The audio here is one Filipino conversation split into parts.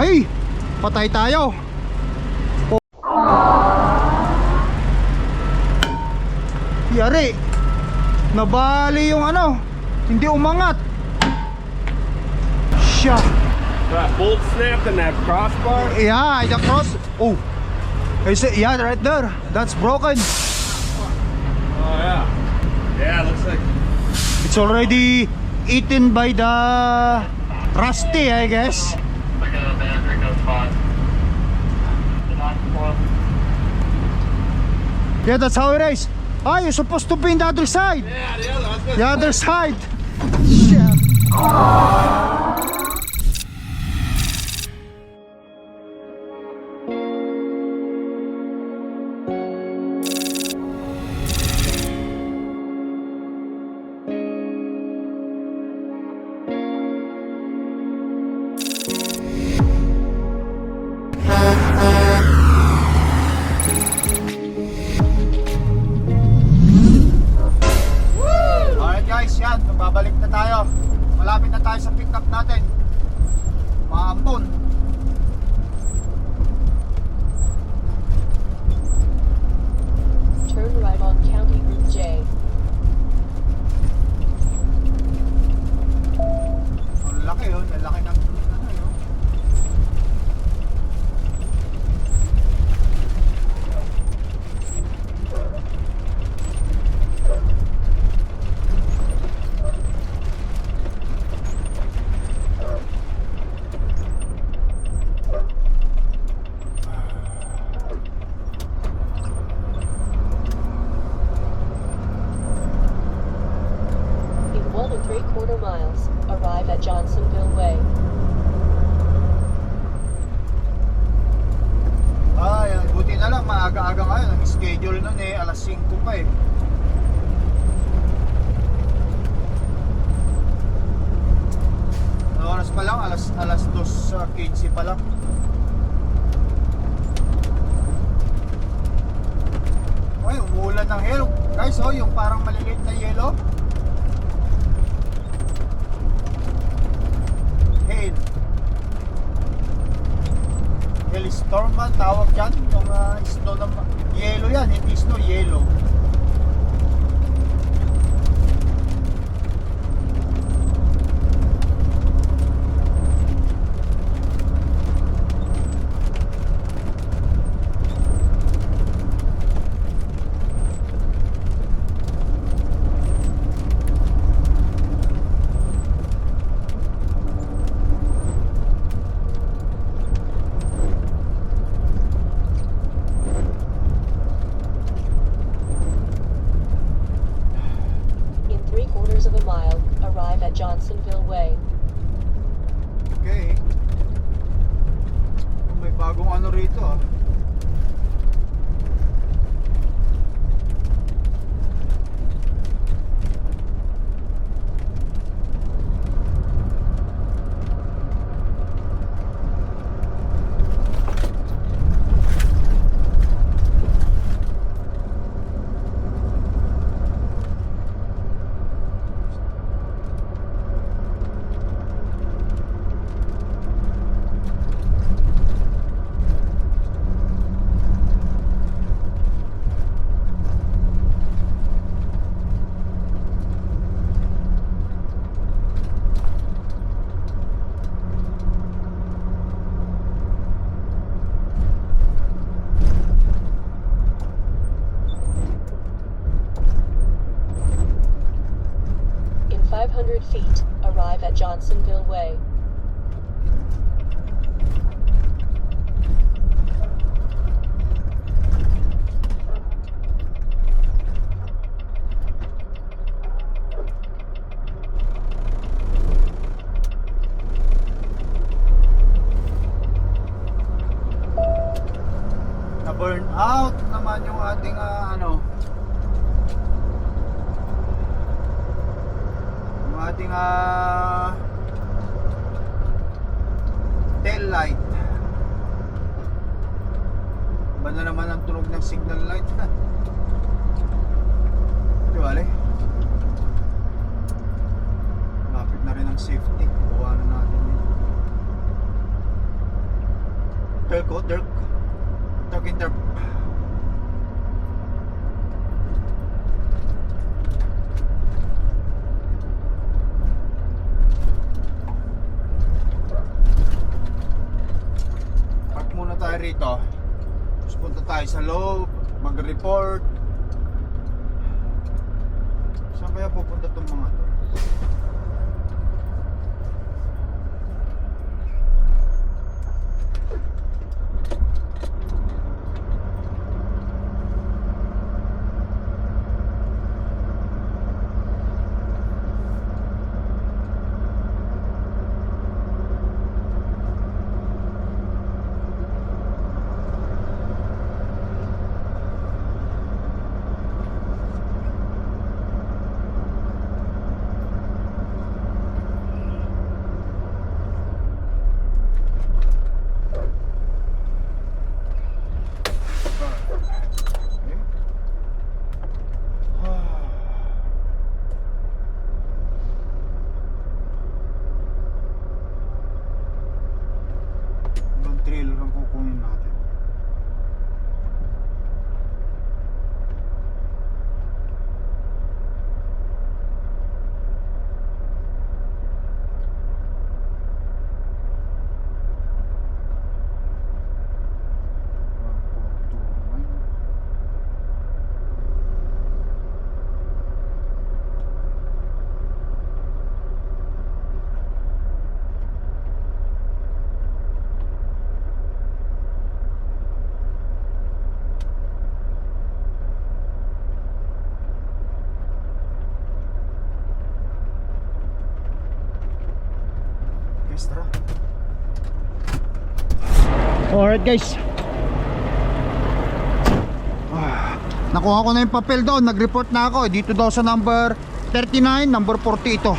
Ay! Patay tayo. Yari. Nabali yung ano. Hindi umangat. Siya. That bolt snapped in that crossbar? Yeah, the cross. Oh. Yeah, right there. That's broken. Oh, yeah. Yeah, it looks like... It's already eaten by the rusty, I guess. Yeah, that's how it is. Ah, you're supposed to be in the other side. Yeah, the other one. The other side. Shit. Alright guys, yan, babalik na tayo. Malapit na tayo sa pick up natin. Maambon. Turn right on County Route J. Ang laki yun, ang laki ng ano yun. In 1 3/4 miles, arrive at Johnsonville Way. Ay, buti na lang, maaga-aga ngayon. Ang schedule nun eh, alas 5 pa eh. Ano oras pa lang? Alas 2:15 pa lang. Ay, umuulan ng hell. Guys, oh, yung parang maliliit na yellow. Hail. Hailstorm man tawag dyan. Yung snow na yellow yan, hindi snow, yellow. In 3/4 of a mile, arrive at Johnsonville Way. Okay. May bagong ano rito ah. In 500 feet, arrive at Johnsonville Way. Na-burn out naman yung ating yung ating tail light. Ba na naman ang tunog ng signal light. Di bale, lapit na rin ang safety. Gawa na natin yun. Telco, Dirk. Talking Dirk. Park muna tayo rito. Tapos punta tayo sa loob, mag-report. Saan kaya pupunta itong mga to? Ibang trailer ang kukunin natin. Guys, tara. Alright guys. Nakuha ko na yung papel doon. Nag-report na ako. Dito daw sa number 39, number 40 ito.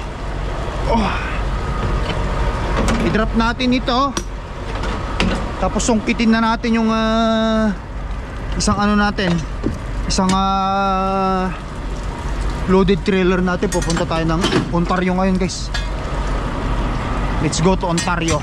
I-drop natin ito. Tapos sungkitin na natin yung isang ano natin. Isang loaded trailer natin. Pupunta tayo ng Ontario ngayon guys. Let's go to Ontario.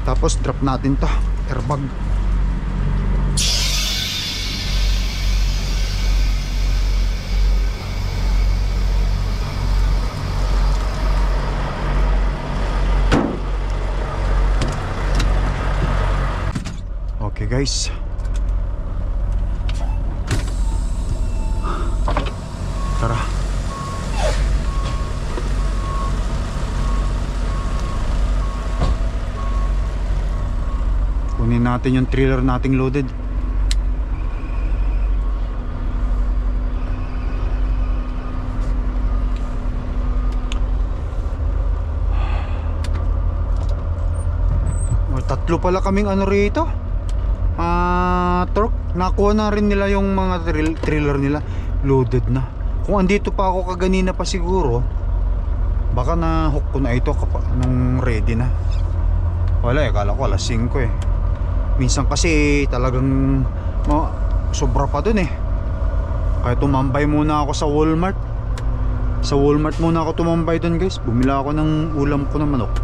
Tapos drop natin to, airbag. Okay guys, tara. Kunin natin yung trailer nating loaded. Tatlo pala kaming ano rito, truck. Nakuha na rin nila yung mga trailer nila loaded na. Kung andito pa ako kaganina pa siguro, baka na hook ko na ito nung ready na. Wala kala ko alas 5 eh. Minsan kasi talagang sobra pa dun eh. Kaya tumambay muna ako sa Walmart. Sa Walmart muna ako tumambay dun guys. Bumila ako ng ulam ko na manok.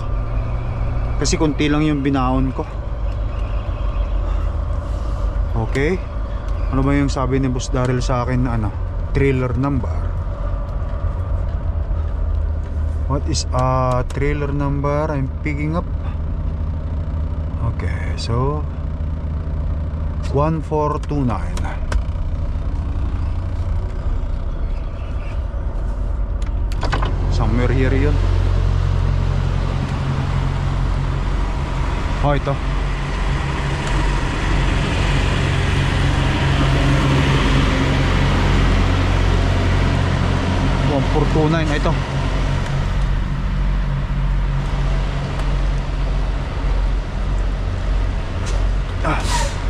Kasi konti lang yung binaon ko. Okay. Ano ba yung sabi ni Boss Daryl sa akin na ano? Trailer number. What is trailer number I'm picking up? Okay, so 1429. Somewhere here yun. Oh, ito. Ito.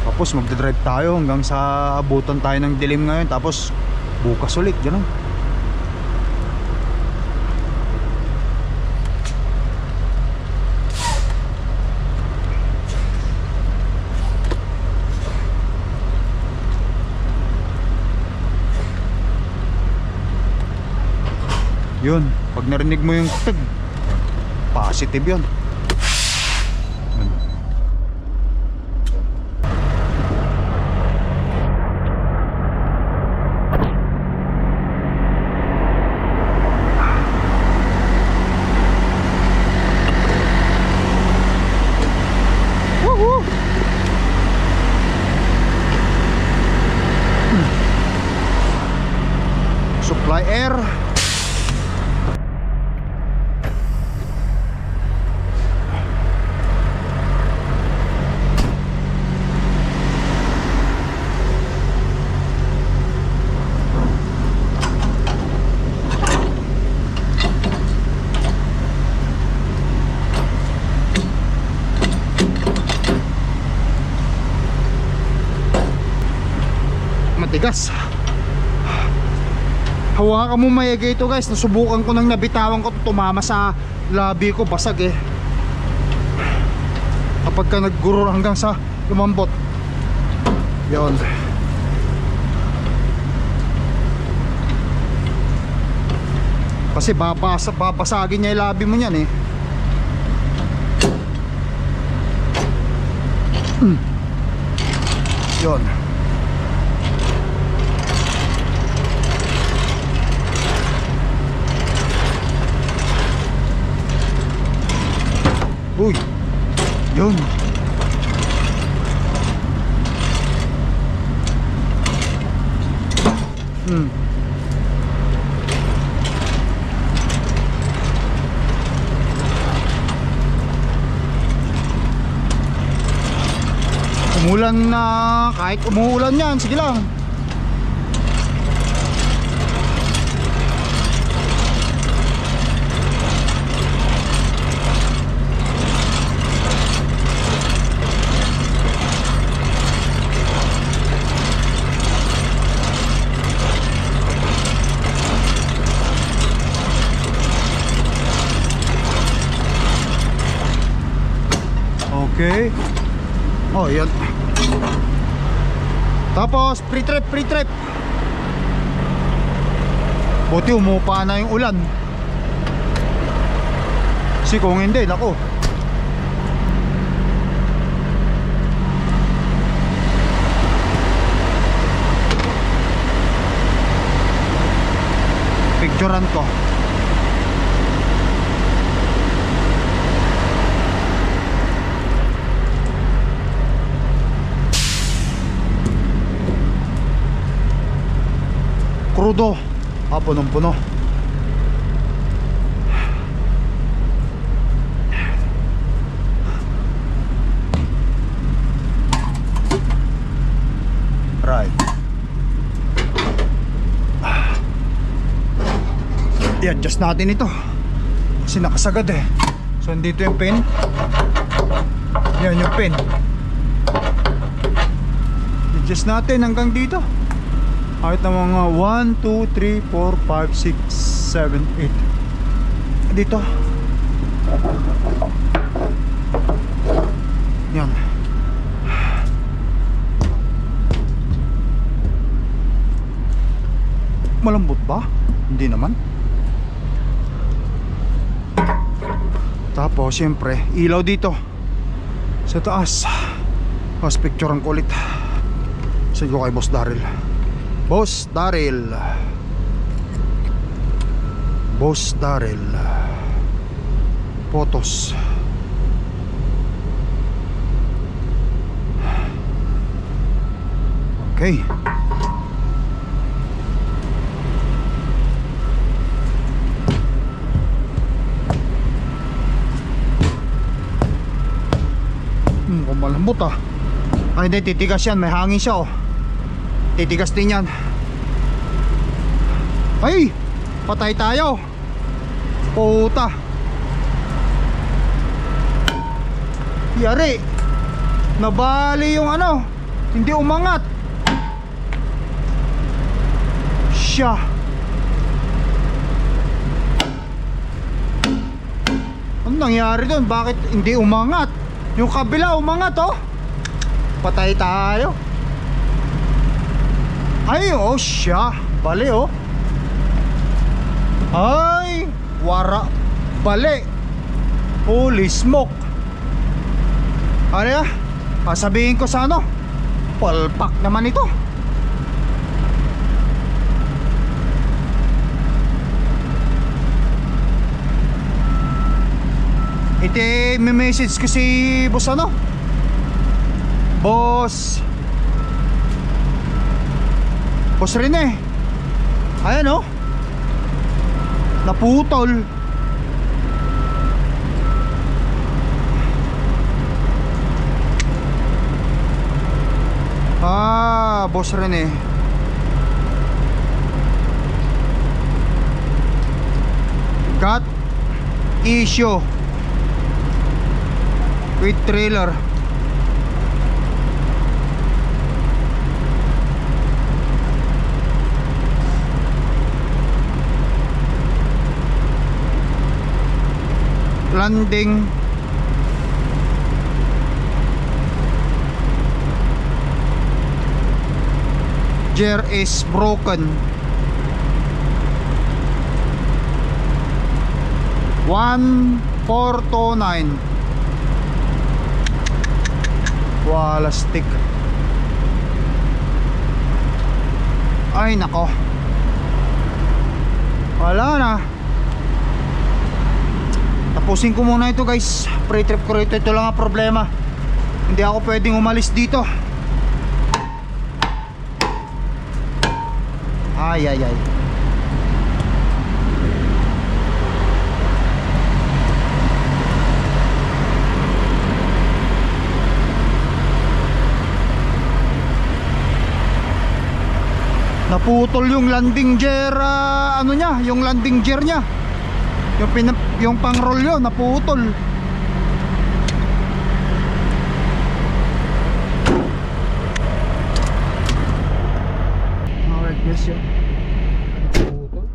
Tapos magdadrive tayo hanggang sa abutan tayo ng dilim ngayon. Tapos bukas ulit, gano'n. Yun, pag narinig mo yung tag, positive yun. Yun. Woohoo! Supply air. Matigas. Hawakan mo maigi ito guys. Nasubukan ko nang nabitawan ko, tumama sa labi ko, basag eh. Kapag ka naggurur hanggang sa lumambot. Yun. Kasi babasagin niya yung labi mo niyan eh. Yun. Uy, yun. Umulan na, kahit umuulan yan, sige lang. Okay. Oh, yan. Tapos pre-trip. Buti umupa na yung ulan. Kasi kung hindi, nako. Picturean ko. Crudo, punong-puno. Right. I-adjust natin ito kasi nakasagad eh. So dito yung pin. Yan yung pin. I-adjust natin hanggang dito. Kahit na mga 1, 2, 3, 4, 5, 6, 7, 8. Dito. Yan. Malambot ba? Hindi naman. Tapos siyempre ilaw dito sa taas. Tapos picturean ko ulit. Sige ko kay Boss Daryl. Boss Daryl. Boss Daryl. Photos. Okay. Kung malambot ah. Ay hindi, titigas yan. May hangin siya oh. Titigas din yan. Ay! Patay tayo. Puta. Yari. Nabali yung ano. Hindi umangat. Siya. Ano nangyari doon? Bakit hindi umangat? Yung kabila umangat oh. Patay tayo. Ay, oh siya. Bali oh. Ay. Wara bali. Holy smoke. Ano ya? Sabihin ko sa ano, palpak naman ito. Iti may message ko si boss ano, boss Rene. Ayan oh, naputol. Boss Rene. Got issue with trailer. Landing gear is broken. 1429. Wala stick. Ay nako, wala na. Tapusin ko muna ito guys. Pre-trip ko rito. Ito lang ang problema, hindi ako pwedeng umalis dito. Ay. Naputol yung landing gear, ano niya, yung landing gear niya. Yung pang-roll yun, naputol. Alright guys, yun. Naputol.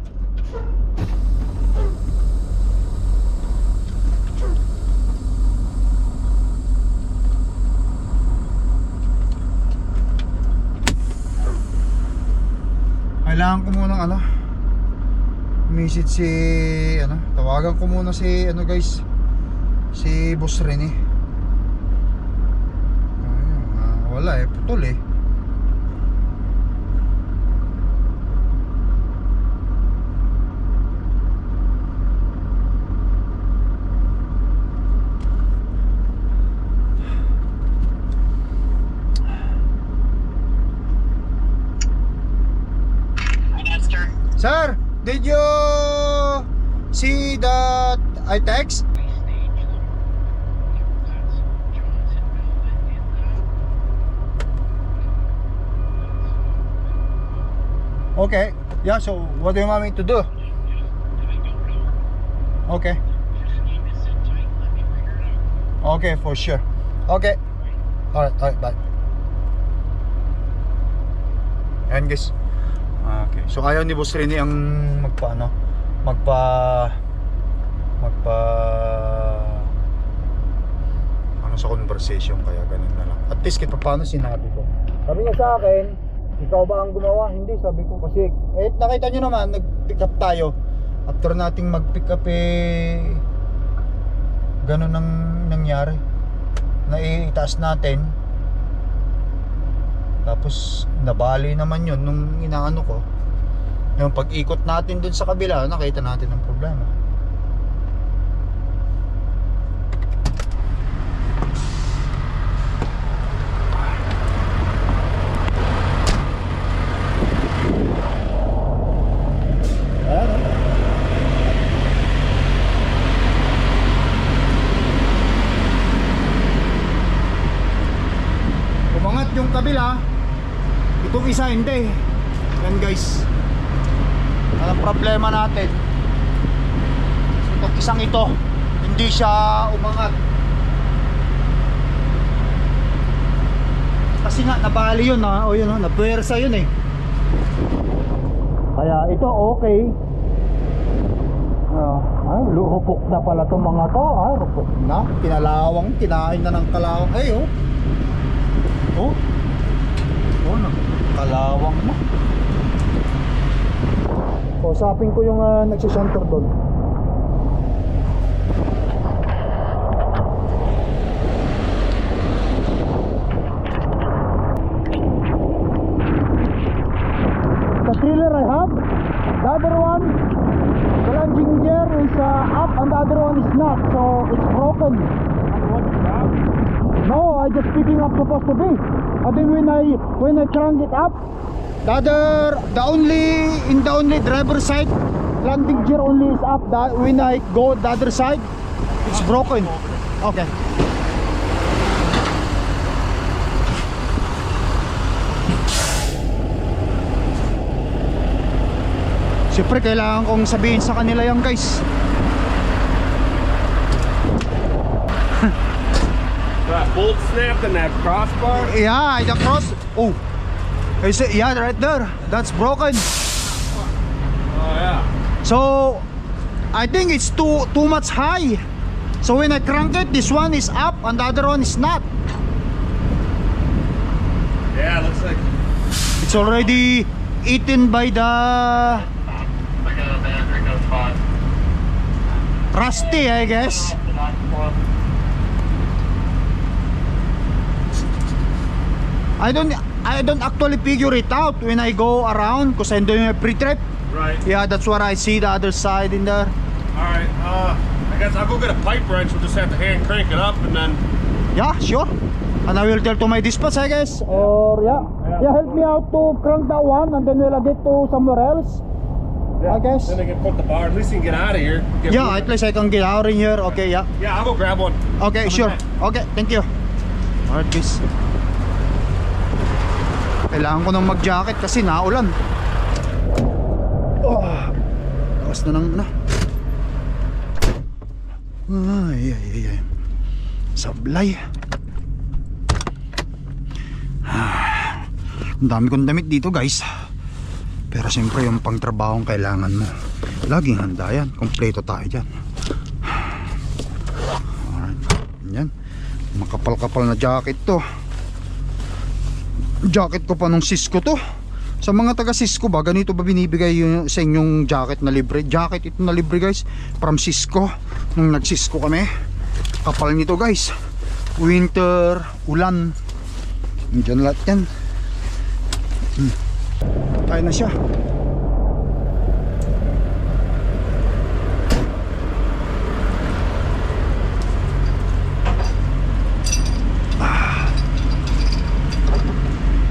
Kailangan ko munang ano, message si ano, tawagan ko muna si ano guys, si Boss Rene. Wala eh, putol eh. Sir, did you see that I text? Okay, yeah, so what do you want me to do? Okay. Okay, for sure. Okay. Alright, bye. Ayan guys. Okay. So ayaw ni Boss Rene ang ano sa conversation, kaya ganun na lang. At least kita paano sinabi ko. Sabi niya sa akin, ikaw ba ang gumawa? Hindi, sabi ko kasi nakita niyo naman, nag-pick up tayo. After nating mag-pick up ganun ang nangyari. Naitaas natin. Tapos nabali naman yun nung inaano ko. Yung pag-ikot natin dun sa kabila, nakita natin ang problema. Umangat yung kabila, itong isa hindi. Yan guys, anong problema natin? So, itong isang ito, hindi siya umangat. Kasi nga nabali yun ha, o yun ha, napuwersa yun eh. Kaya ito okay. Rupok na pala itong mga to. Rupok na, kinalawang, kinain na ng kalawang. Ay oh, kalawang na. Usapin ko yung nagsisenter doon. The other one, the landing gear is up and the other one is not, so it's broken. No, I just picking up supposed to be. And then when I crank it up, the only driver side landing gear only is up. When I go the other side, it's broken. Okay. Siyempre kailangan kong sabihin sa kanila yan, guys. That bolt snapped in that crossbar. Yeah, the cross. Oh, yeah, right there. That's broken. Oh yeah. So I think it's too much high. So when I crank it, this one is up and the other one is not. Yeah, looks like. It's already eaten by the rusty, I guess. I don't actually figure it out when I go around because I'm doing a pre-trip. Right. Yeah, that's what I see the other side in there. Alright, I guess I'll go get a pipe wrench. We'll just have to hand crank it up and then. Yeah, sure. And I will tell to my dispatch, I guess. Or yeah, help me out to crank that one and then we'll get to somewhere else. I guess. Then they can put the bar. At least you can get out of here. Get Yeah, moving. at least I can get out in here. Okay, yeah. Yeah, I'll go grab one. Okay, sure. Okay, thank you. Alright, guys. Kailangan ko nang mag-jacket kasi naulan. Oh, lakas na ng Ay. Sablay. Ang dami kong damit dito, guys. Pero siyempre yung pangtrabahong kailangan mo. Laging handa yan. Kompleto tayo dyan. Alright. Yan. Makapal-kapal na jacket to. Jacket ko pa nung Cisco to. Sa mga taga Cisco ba, ganito ba binibigay yung, sa inyong jacket na libre? Jacket ito na libre, guys, from Cisco. Nung nag Cisco kami. Kapal nito, guys. Winter, ulan. Diyan lahat yan. Kaya na siya.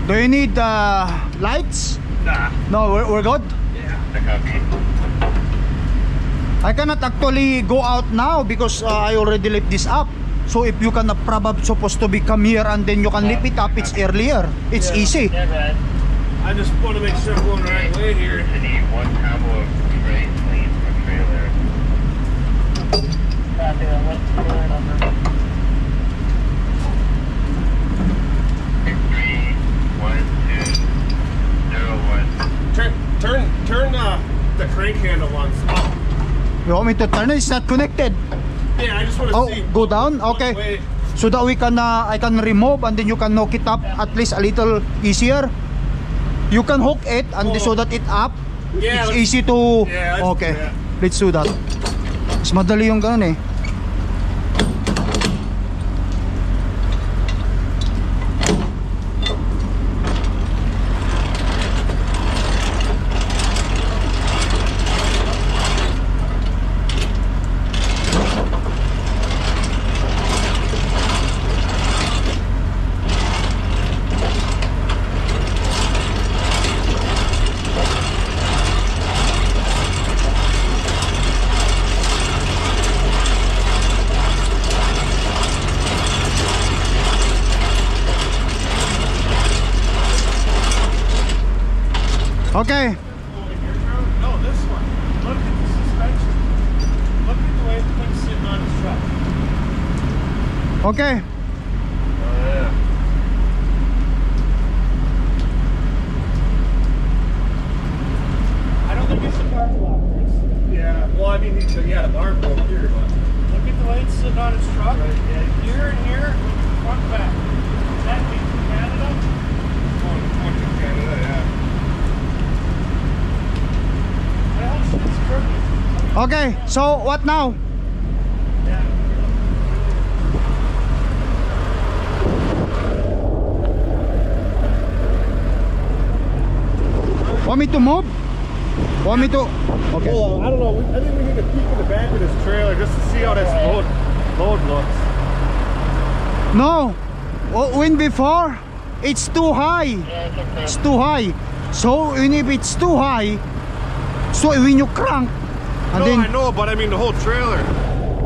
Do you need lights? Nah. No, we're good. Yeah, I copy. I cannot actually go out now because I already lift this up. So if you can probably supposed to be come here and then you can lift it up, it's earlier. It's Yeah. easy. I just want to make sure I'm going the right way here. One combo of trade clean from trailer. Turn the crank handle once up. You want me to turn it? It's not connected. Yeah, I just want to Oh, see. go down? what Okay. way- So that we can I can remove and then you can hook it up at least a little easier. You can hook it and so that it up. Yeah, It's let's- easy to. Yeah, let's Okay, do that. let's do that. Mas madali yung ganun eh. Okay. No, this one. Look at the suspension. Look at the way the thing's sitting on his truck. Okay. Oh yeah. I don't think it's a bar block. Yeah. Well, I mean, the bar broke here, but look at the way it's sitting on his truck. Right, yeah. Here and here, front back. Is that mean from Canada? Oh, from Canada, yeah. Well, it's perfect. Okay. So what now? Yeah. Want me to move? Want me to? Okay. Well, I don't know. I think we need to peek in the back of this trailer just to see how this load looks. No. When before, it's too high. It's too high. So when if it's too high, so when you crank, and No, then. I know, but I mean the whole trailer.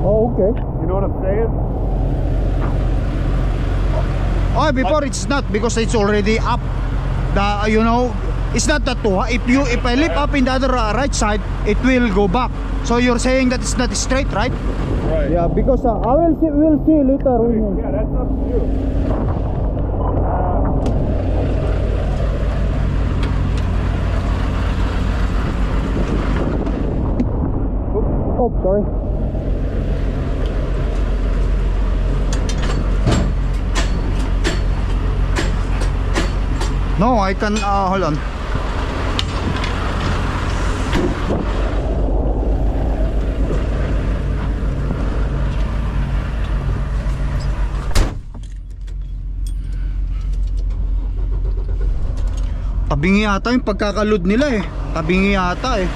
Oh, okay. You know what I'm saying? Oh, before it's not because it's already up. The you know, it's not that too high. If I lift up in the other right side, it will go back. So you're saying that it's not straight, right? Right. Yeah, because we'll see later. Yeah, that's up to you. Oh, sorry. No, I can hold on. Tabingi yata yung pagkakaload nila eh. Tabingi yata eh.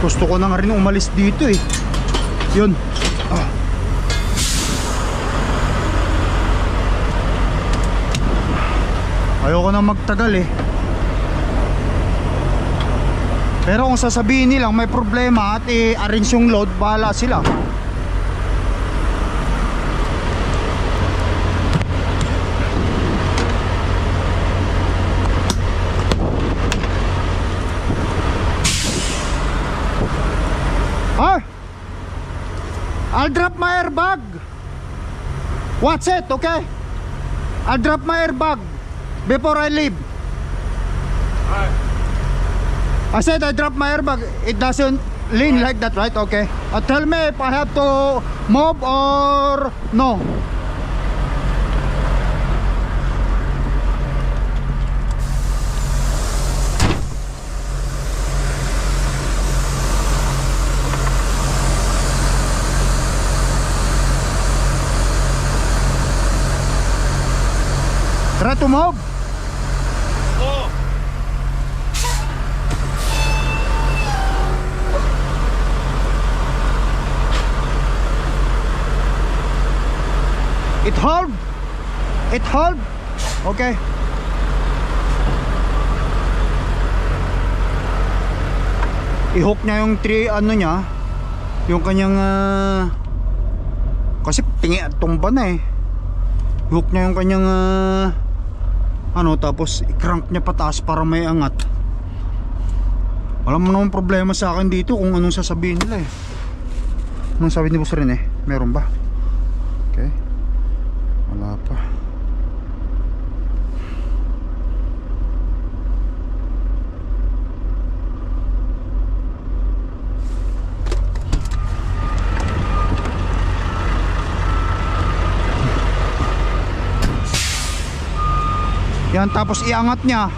Gusto ko na nga rin umalis dito eh. Yun. Ayoko na magtagal eh. Pero kung sasabihin nilang may problema at i-arrange yung load, bahala sila. I'll drop my airbag. Watch it, okay? I'll drop my airbag before I leave. Alright. I said I drop my airbag. It doesn't lean like that, right? Okay. Tell me if I have to move or no. Try to move. Slow. It hold. It hold. Okay. I-hook niya yung ano niya, yung kanyang kasi tumba na eh. I-hook niya yung kanyang ano, tapos i-crank niya pataas para may angat. Wala mo namang problema sa akin dito kung anong sasabihin nila eh. Anong sabi ni Boss rin eh? Meron ba? Okay. Wala pa. Yan, tapos iangat niya.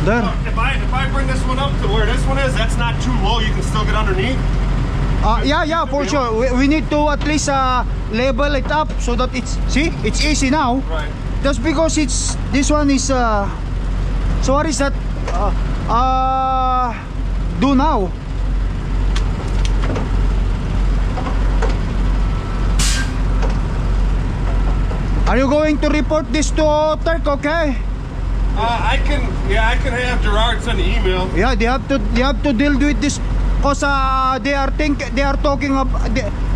There. If I bring this one up to where this one is, that's not too low. You can still get underneath. Yeah, for sure. We need to at least level it up so that it's, see, it's easy now. Right. Just because it's, this one is so what is that do now? Are you going to report this to Turk? Okay. I can have Gerard send an email. Yeah, they have to deal with this because they are talking about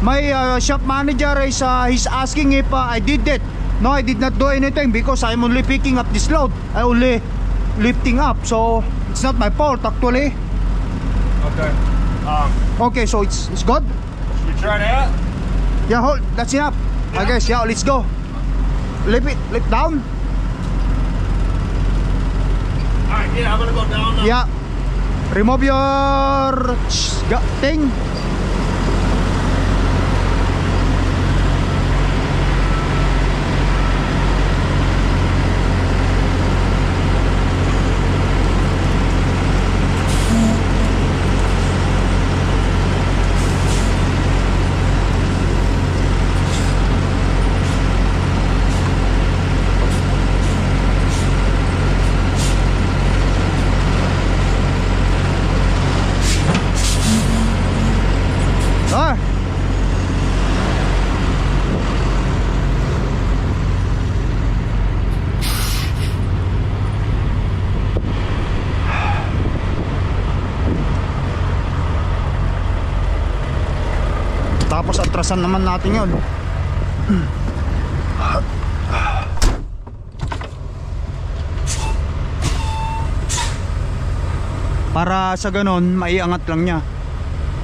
my shop manager is he's asking if I did that. No, I did not do anything because I'm only picking up this load. I only lifting up, so it's not my fault actually. Okay. Okay, so it's good? Should we try that? Yeah, hold. That's enough. I guess. Yeah, let's go. Lift down. Alright, yeah, I'm gonna go down now. Yeah. Remove your thing. Ah. Tapos atrasan naman natin yun. Para sa ganon, maiangat lang niya.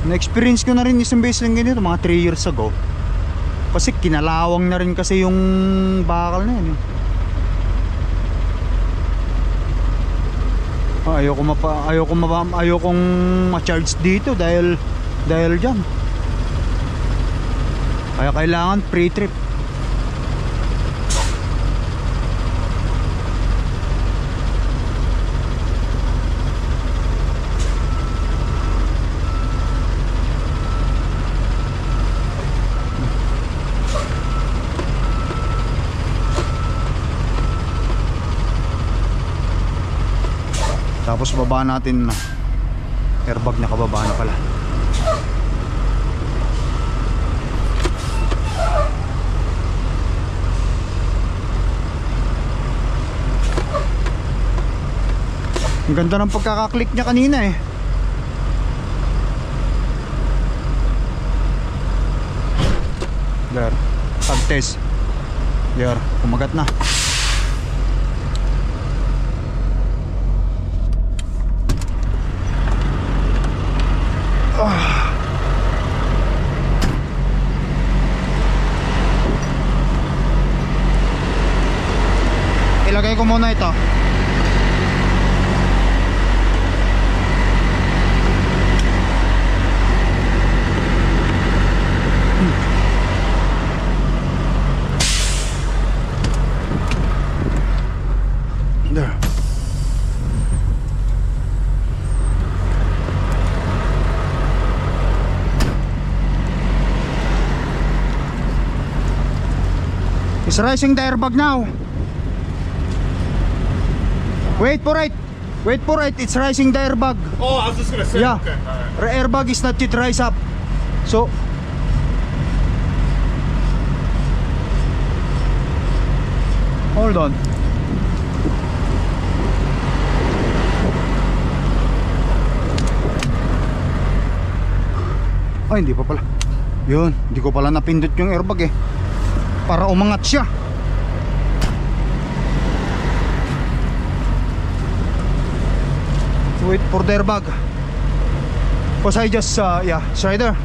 Na-experience ko na rin isang beses lang ganito, mga 3 years ago. Kasi kinalawang na rin kasi yung bakal na yun eh. Ayokong ma-charge dito dahil diyan. Kaya kailangan pre-trip. Tapos baba natin na airbag na kababa na pala. Ang ganda ng pagkakaklik niya kanina eh. There, tag test. There, kumagat na. Ilagay ko muna ito. There. It's raising the airbag now. Wait for it. Wait for it. It's rising the airbag. Oh, I was just gonna say. Yeah. Okay. All right. Airbag is not yet rise up. So hold on. Ay, hindi pa pala. Yun, hindi ko pala napindot yung airbag eh. Para umangat siya. Wait for the airbag. Because I just, yeah, Strider,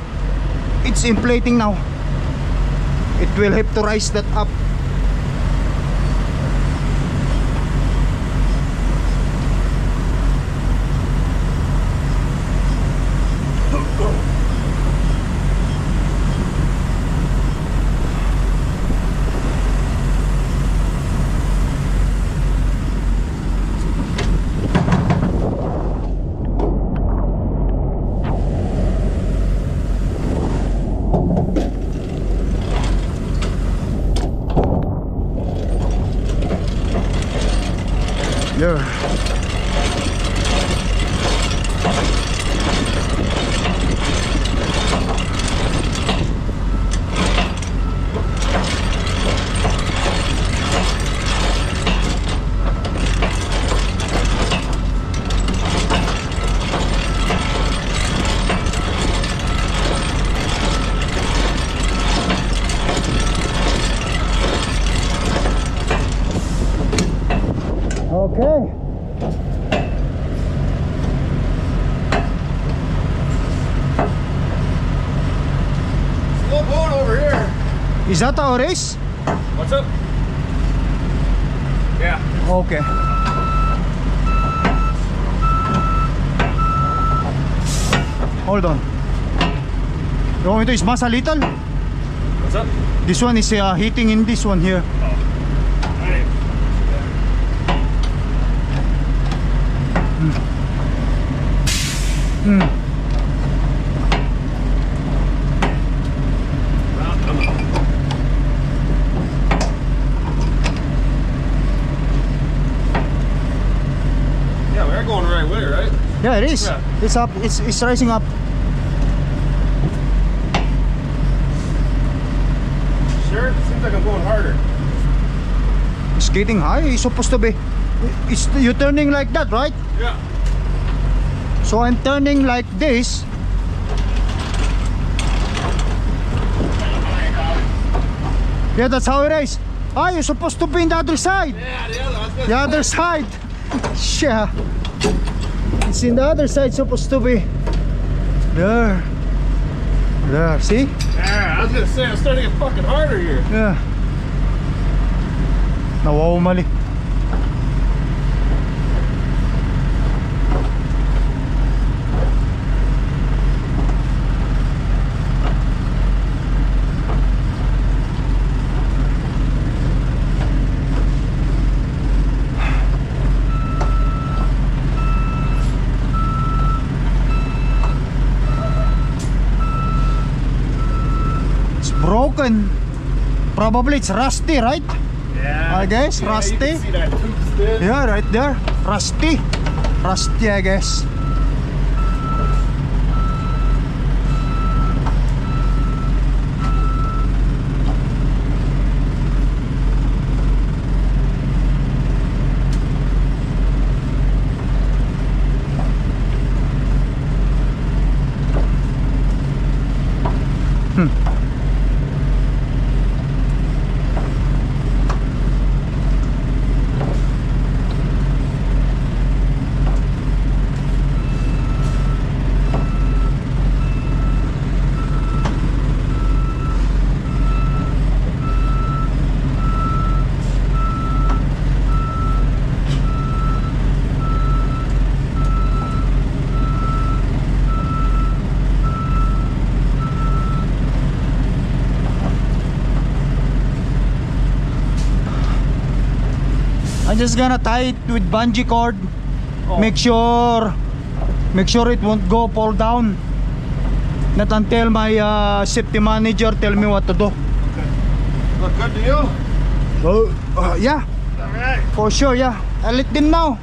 it's inflating now. It will have to rise that up. Is that our race? What's up? Yeah. Okay. Hold on. You want me to smash a little? What's up? This one is hitting in this one here. Alright. Yeah, we're going the right way, right? Yeah, it is. Yeah. It's up. It's rising up. Sure? It seems like I'm going harder. It's getting high. It's supposed to be. You're turning like that, right? Yeah. So I'm turning like this. Yeah, that's how it is. Ah, you're supposed to be in the other side. Yeah, the other. I was The other side. Yeah. It's in the other side, supposed to be. There. There, see? Yeah, I was gonna say I'm starting to get fucking harder here. Yeah. Nawawumali. Broken. Probably it's rusty, right? Yeah. I guess, You rusty. can see that tooth still. Yeah, right there. Rusty. Rusty, I guess. I'm just gonna tie it with bungee cord. Oh. Make sure it won't go fall down. Not until my safety manager tell me what to do. Look good to you? Yeah, Alright. for sure, yeah. I'll let them know.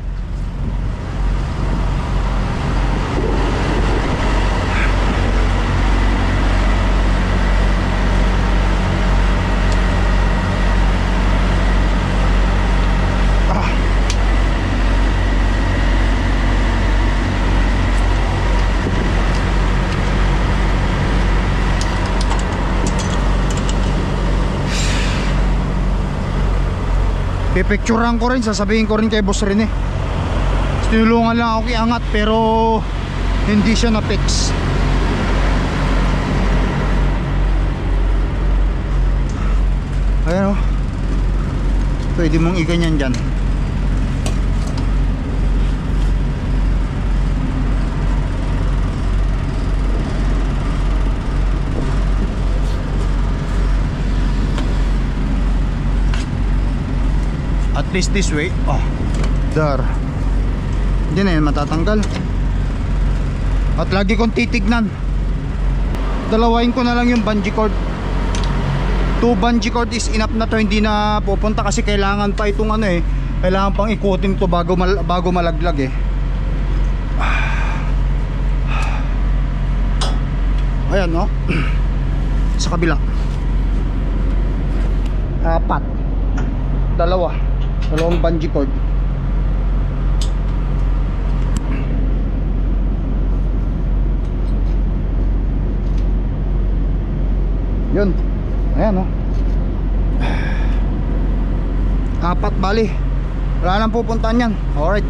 Pipicturean ko rin, sasabihin ko rin kay Boss Rene. Tinulungan lang ako iangat pero hindi siya na-fix. Ayan o. Pwede mong iganyan dyan. At least this way. Oh, there. Hindi na yan matatanggal. At lagi kong titignan. Dalawain ko na lang yung bungee cord. 2 bungee cord is enough na to. Hindi na pupunta kasi kailangan pa itong ano eh. Kailangan pang ikutin to bago malaglag eh. Ayan no. Sa kabila 4. Dalawang bungee cord. Yun. Ayan oh. 4 bali. Wala nang pupuntahan yan. Alright.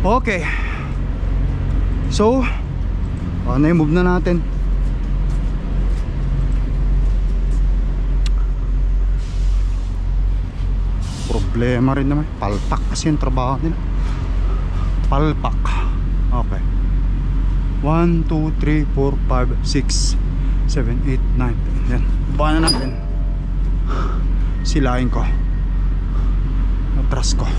Okay. So ano yung move na natin? Problema rin naman. Palpak kasi yung trabaho nila. Palpak. Okay. 1, 2, 3, 4, 5, 6, 7, 8, 9. Yan. Baka na natin. Silain ko. Atras ko.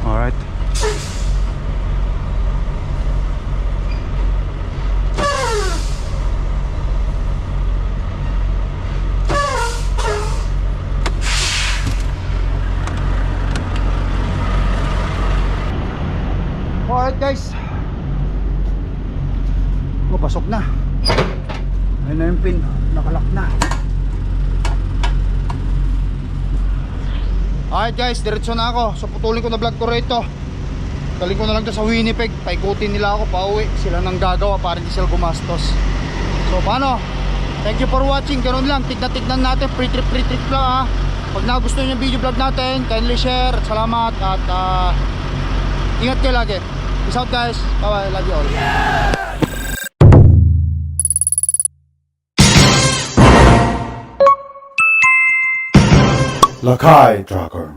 Alright. Alright guys. Pasok na. Ayun na yung pin. Nakalak na. Alright guys, diretso na ako. So putulin ko na vlog ko rito. Galing ko na lang to sa Winnipeg. Paikutin nila ako pauwi. Sila nang gagawa para hindi sila gumastos. So paano? Thank you for watching. Ganun lang, tignan natin. Free trip lang ha. Pag nagustuhan nyo yung video vlog natin, kindly share. Salamat at ingat kayo lagi. Peace out guys. Bye bye. Love you all. Lakai Tracker.